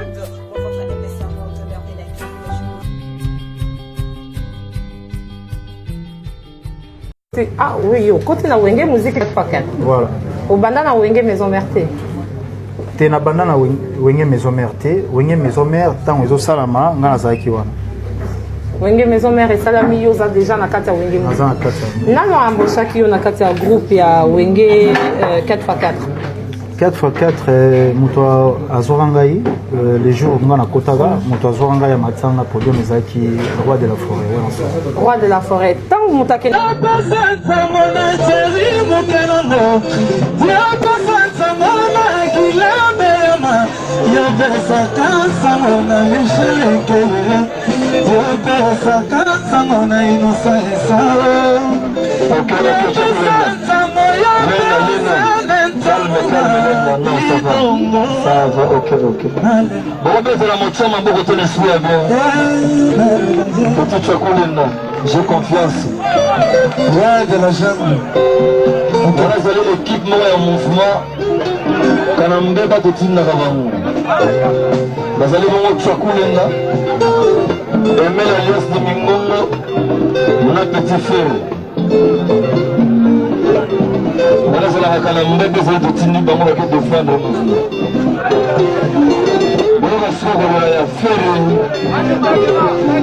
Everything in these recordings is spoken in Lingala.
solde pour votre émission de l'heure de l'actu. Ah oui, au côté de Wenge musique 4x4. Voilà. Au banda na Wenge maison mère té. Te na banda na Wenge maison mère té, Wenge maison mère tant ezo salama ngana zaki wana. Wenge maison mère et salami yo za déjà na kati ya Wenge. Naza na kati. Nano amboshaki yo na kati ya groupe ya Wenge 4x4. 4x4 moto azorangai les jours ngana kotaga moto azorangai ya matanga podium ezaki roi de la forêt wana. Roi de la forêt. Tant mutake Ça va, ok. Bon, c'est la moitié, mais beaucoup de l'esprit bien. Petit chocolat, j'ai confiance. Ouais, de la jambe. On a l'équipe, moi, en mouvement. Quand on me bat, tu t'es dans la vous allez voir chocolat. Aimer l'alliance de Mingongo. On a petit feu. Voilà, c'est la Kalambe, c'est le Tini Bango qui défend le mouvement. Voilà, c'est la faire.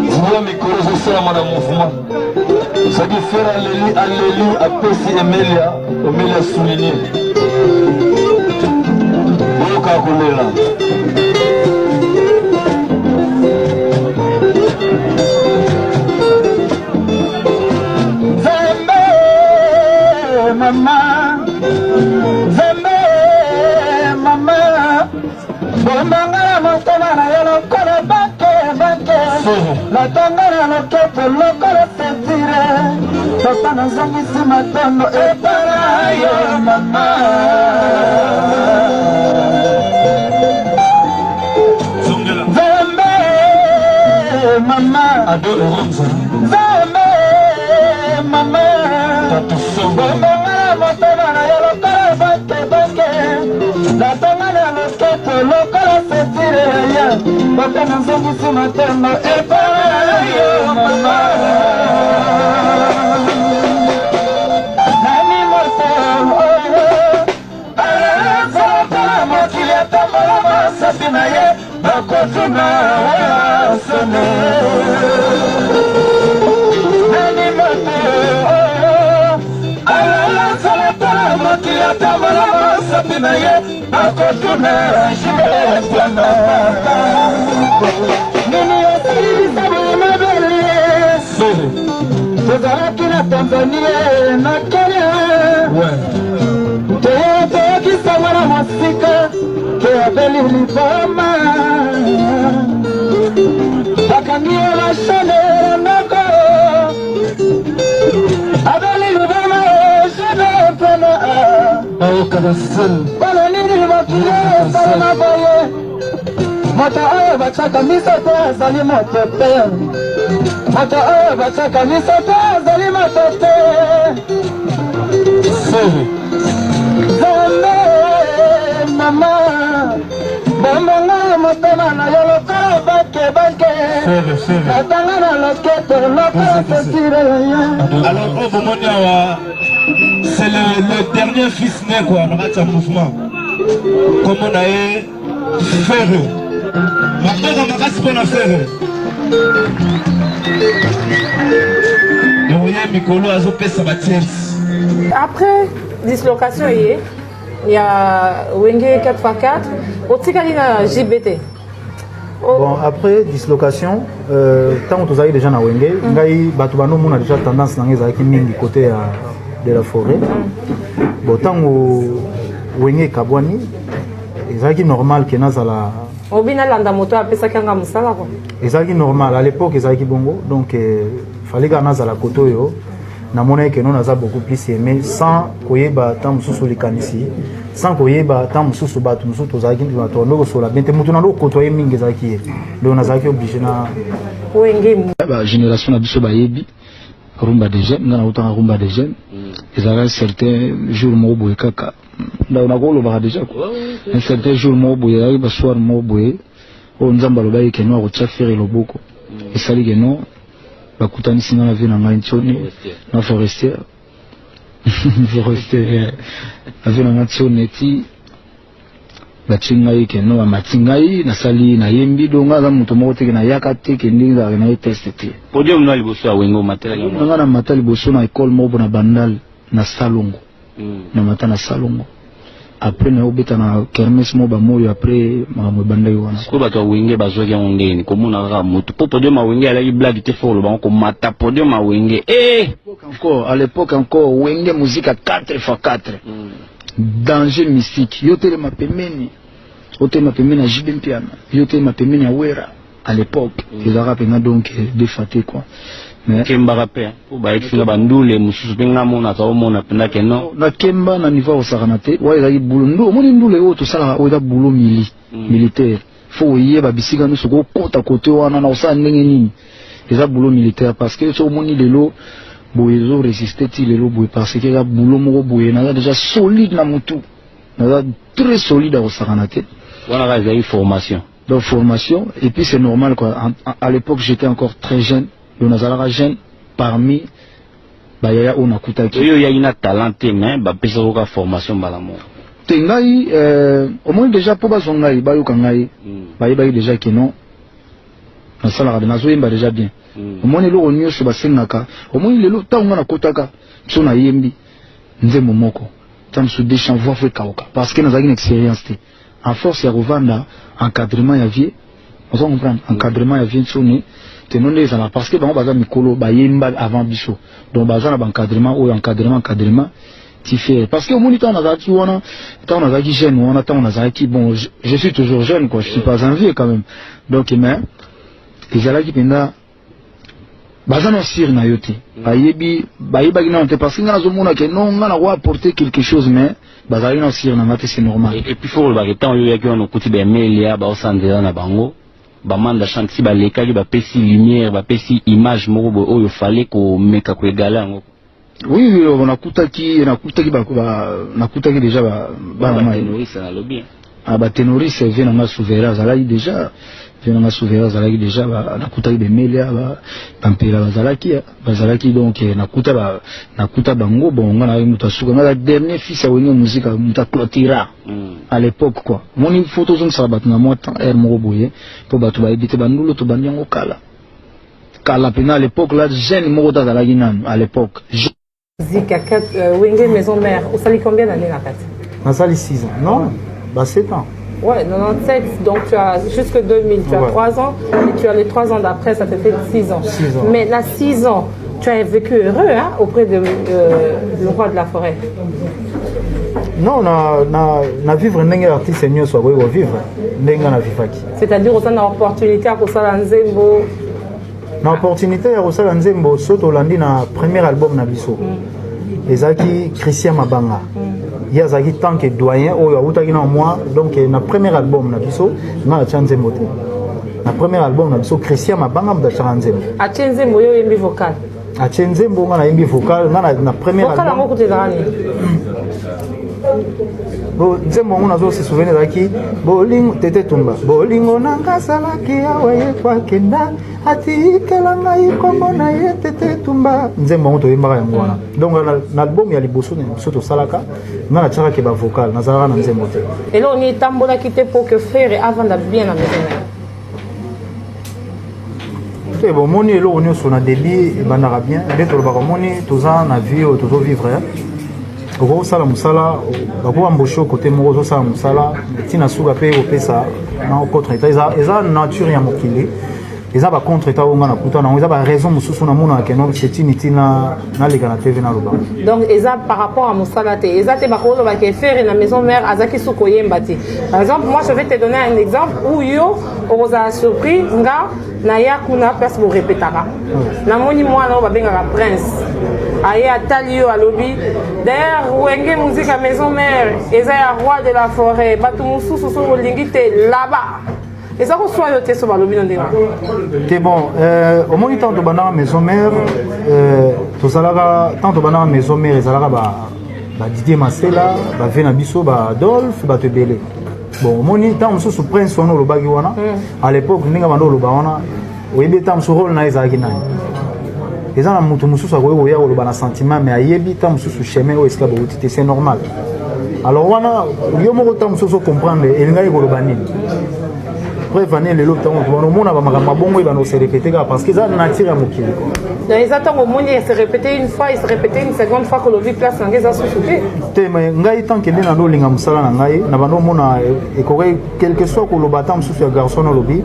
Dis-moi, mes collègues, c'est ça, mon mouvement. Ça dit faire Allélu, Apessi, Emelia souligné. Voilà, Kakolela. Mama, bomanga motema na yo lokola banke la tongana loketo lokola sentire papa nazongisi matondo epara yo mama Zembe mama Zembe mama bomanga motema na yo lokola banke la tongana loketo lokola sentire ya papa nazongisi matondo epara yo mama nani motema mokili atambola masapi na ye bakotuna wasone nani motema mokili atambola masapi na ye bakotuna jibeplana nini osilisa bomabele tozalaki na Tanzania na Kenya toyokisa mwana mosika toyabeli liboma bakangi yo bashane noko abeli liboma jene mpena wana nini mokili esalama boye moto oyo batiaka miso te azali moto te moto oyo batiaka miso te azali moto te Zembe mama bomonga motema na yo lokola banke natanga na loketo lokola sentire alors au moment c'est le dernier fils né quoi dans ce mouvement comme on a fait maintenant on a qu'on a fait après dislocation il y a Wenge 4x4 au tikali na JBT. Bon, après dislocation, tant que vous avez déjà na Wenge, ngai batu bano mona déjà tendance na ngeza ki mingi côté de la forêt. Bon, tant que Wenge kabwani, ezaki normal que nazala obina landa moto apesa kanga musala ko. Ezaki normal à l'époque ezaki bongo donc fallait que nazala koto yo. Na mona que non naza beaucoup plus aimé sans koyeba tant mususu likanisi sans koyeba tant mususu batu mususu tozaki bato ndoko sola bente mutu na ndoko kotoye mingi zaki donc nazaki obligé na Wenge ba génération na biso bayebi rumba des jeunes ngana utanga rumba des jeunes ezala certains jours mo boye kaka nda na kolo ba déjà quoi un certain jour mo boye ba soir mo boye on nzamba lo baye keno ko faire loboko esali keno bakutani singa na vie na ngai ntoni na forestier forestier avec na ntoni ti batingai keno ba matingai na sali na yembi donga za muto moko te na yakate kendi za na test te podium na liboso ya wengo matela nga na matali boso na école moko na bandal na salongo na mata na salongo après na obeta na kermesse mo ba moyo après makambo bandai wana ko bato wenge bazoki ngeni komona kaka mutu po podium ma wenge ala blague te folo ba ko mata podium ma wenge encore à l'époque encore wenge musique à 4x4 danger mystique yote ma pemeni yote ma pemeni na jibem piano yote ma pemeni ya wera à l'époque ils arabes nga donc défaté quoi mais kemba rapé po ba exina bandule mususu benga mona ta mona penda keno na kemba na niveau au saranate wa ila bulundo moni ndule o to sala o da bulo militaire faut yeba bisika no soko kota kote wana na osa ndenge nini eza bulo militaire parce que so moni lelo boyezo résister ti lelo boye parce que ya bulo moko boye na déjà solide na mutu na très solide au saranate wana ga za formation donc formation et puis c'est normal quoi à l'époque j'étais encore très jeune le Nazara jeune parmi bayaya on a kutaki yo ya ina talenté mais ba pesa ko formation balamo tengai au moins déjà pour bazongai bayo kangai bayi déjà que non na sala de nazo yemba déjà bien au moins le onyo so basengaka au moins le tango na kotaka so na yembi nzembo moko tam su déchan voix fait kaoka parce que nazaki une expérience en force ya revanda encadrement ya vie on va comprendre encadrement ya vie tsoni tenons les ans parce que bango baza mikolo bayemba avant biso donc baza na encadrement ou encadrement tu fais parce que au moins temps nazaki wana temps nazaki jeune wana temps nazaki bon je suis toujours jeune quoi je suis pas un vieux quand même donc mais ezalaki penda baza na sir na yote bayebi na te parce que na zomona que non na wa apporter quelque chose mais baza na sir na mate c'est normal et puis faut le temps yo yaki on kuti be melia ba osandela na bango bamanda chanti balekaki bapesi lumière bapesi image moko boye oyo fallait ko meka ko egala yango oui on nakutaki déjà bana mai na lobby ba ténoriste vient na souverain azalaki déjà nakutaki bemelia bampela bazalaki donc nakuta bango bonga na mutu asuka na dernier fils ya wenge musique mutu clôtira à l'époque quoi moni photo zon sa bat na moi temps air moko boye po batu ba edité bandulo to banyango kala pena à l'époque là jeune moko tazalaki nanu à l'époque Zika wenge maison mère au sali combien d'années la fête na sali 6 ans non bah 7 ans. Ouais, 97, donc tu as jusque 2000, tu as 3 ans, et tu as les 3 ans d'après, ça te fait 6 ans. 6 ans. Mais là, 6 ans, tu as vécu heureux hein, auprès de le roi de la forêt. Non, na vivre ndenge artiste nyo so ko vivre ndenge na vivaki. C'est-à-dire on a une opportunité à kosala nzembo. Na opportunité ya kosala nzembo soto landi na premier album na biso. Ezaki Christian Mabanga. Il y a zaki tant que doyen oyo awutaki na moi donc na premier album na biso na chanzembo te. Na premier album na biso Christian Mabanga mda chanzembo. A chanzembo yo yembi vocal. A chanzembo nga na yembi vocal na premier album. Vocal yango kutezani. Bo nzembo ngo nazo se souvenir zaki bolingo tete tumba bolingo nanga salaki awe kwa kenda atikela ngai kombo na ye tete tumba nzembo ngo toyembaka yango wana donc na album ya liboso na biso tosalaka nga na tiaka ke ba vocal nazalaka na nzembo te et là on y tambolaki te pour que frère avant de bien la maison. te bon moni eloko nyonso na débit ebandaka bien nde tolobaka moni toza na vie oyo tozovivre okosala mosala bakoambauche côté moko ozosala mosala ntina suka mpe kopesa na contre état eza nature ya mokili eza bacontre état oyo nga nakuta nango eza baraison mosusu namonaka keno setini ntina naleka na tv naloba donc eza par rapport à mosala te eza te bakolobaka faire na maison mère azaki su koyemba te par exemple moi je vais te donner un exemple où yo okozala surpris nga naya kuna place borepetaka namoni mwana oyo babengaka prince aye atali yo alobi d'ailleurs wenge musique à maison mère eza ya roi de la forêt bato mosusu so olingi te là-bas eza koswa yo te so balobi no ndenge te bon omoni tant tobandaka maison mère tozalaka tant tobandaka maison mère ezalaka ba Didier Masela bave na biso ba Adolphe bato ebele bon moni tant sous prince wana le bagi wana à l'époque ninga bando le bawana oyebi tant sous rôle na ezaki nani eza na mutu mususu akoyeba oya koloba na sentiment mais ayebi tant mususu chemin oyo esika bokoti te c'est normal alors wana yo moko tant mususu comprendre elingai koloba nini preuve ane lelo ntango tonomona bamakambo bongo ebana se répéter parce que eza nature ya mokili eza ntango omoni se répéter une fois se répéter une seconde fois kolobi place nange eza susu te mais ngai tant kende na ndolinga mosala na ngai na bando omona ekoki quelque soit koloba ta mosusu ya garçon olobi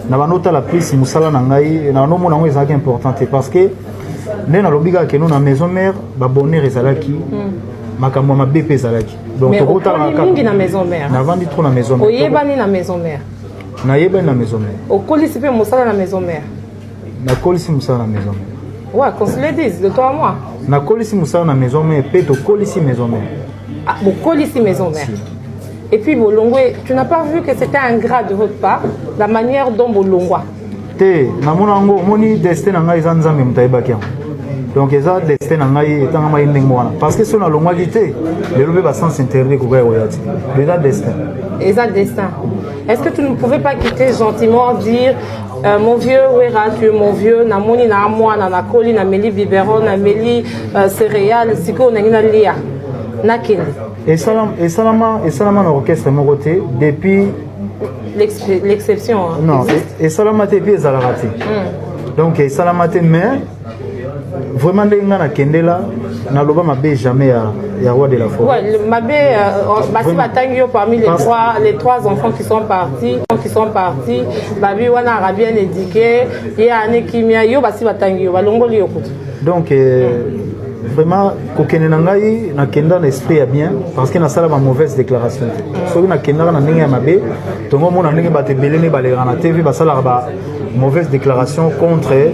na bando otala plus mosala na ngai na bando omona yango ezalaki important te parce que nde nalobi kaka keno na maison mère babonheur ezalaki makambo ya mabe mpe ezalaki donc tokotala mingi na maison mère navandi trop na maison mère oyebani na maison mère nayebani na maison mère okolisi mpe mosala na maison mère nakolisi mosala na maison mère ouais qu'on se le dise de toi à moi nakolisi mosala na maison mère mpe tokolisi maison mère bokolisi maison mère et puis bolongwe tu n'as pas vu que c'était un gras de votre part la manière dont bolongwa te namona yango omoni destin na ngai eza nzambe moto ayebaki yango donc eza destin na ngai etangama ye ndenge wana parce que so nalongwaki te lelo mpe basens interdit kokoya koya te eza destin eza destin. Est-ce que tu ne pouvais pas quitter gentiment dire mon vieux Wera, tu es mon vieux, namoni na moi na nakoli na meli biberon na meli céréales siko na ngina lia nakeli. Et salama na orchestre moko te depuis l'exception. Non, et salama te puis ezalaka te. Donc et salama te mais vraiment ndenge na kendela na loba mabe jamais ya roi de la forêt. Ouais, mabe basi batangio parmi les trois enfants qui sont partis, babi wana a bien éduqué, ya ane kimia yo basi batangio balongoli yokutu. Donc vraiment kokene na ngai na kenda na esprit ya bien parce que na sala ma mauvaise déclaration. Soki na kenda na ndenge ya mabe tongo mona ndenge batebelene balera na TV basala ba mauvaise déclaration contre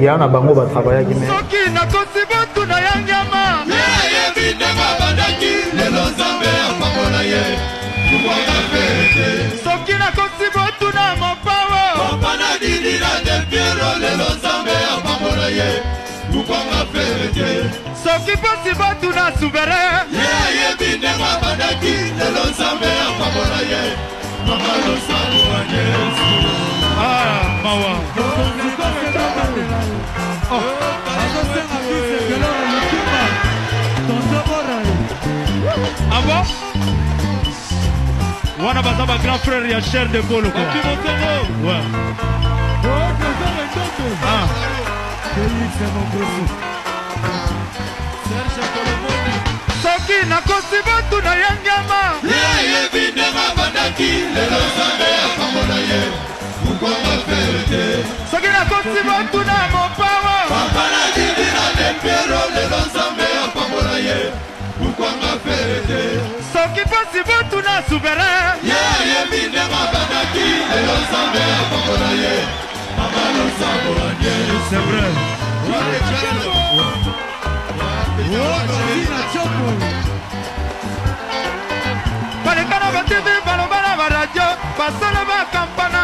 yana bango ba travailler qui mais soki na kosibotu na yangama ye bidema bandaki lelo zambe apamola ye kuwanga pete soki na kosibotu na mopawo opana didi na del piero lelo zambe apamola ye kuwanga pete soki posibotu na subere ye bidema bandaki lelo zambe apamola ye mama lo sabu anyesu mawa ah bon wana baza ba grand frère ya cher de Bolo quoi ouais ah soki nakosi botu na yangama ye bidema bandaki lelo zambe apamola ye kukonga pete soki nakosi botu na mopawa papana didina de pero lelo zambe apamola ye kukonga pete soki posi botu na subere ye bidema bandaki lelo zambe apamola ye mamalo sambo anye c'est vrai balekana batv balobana baradio basala bakampana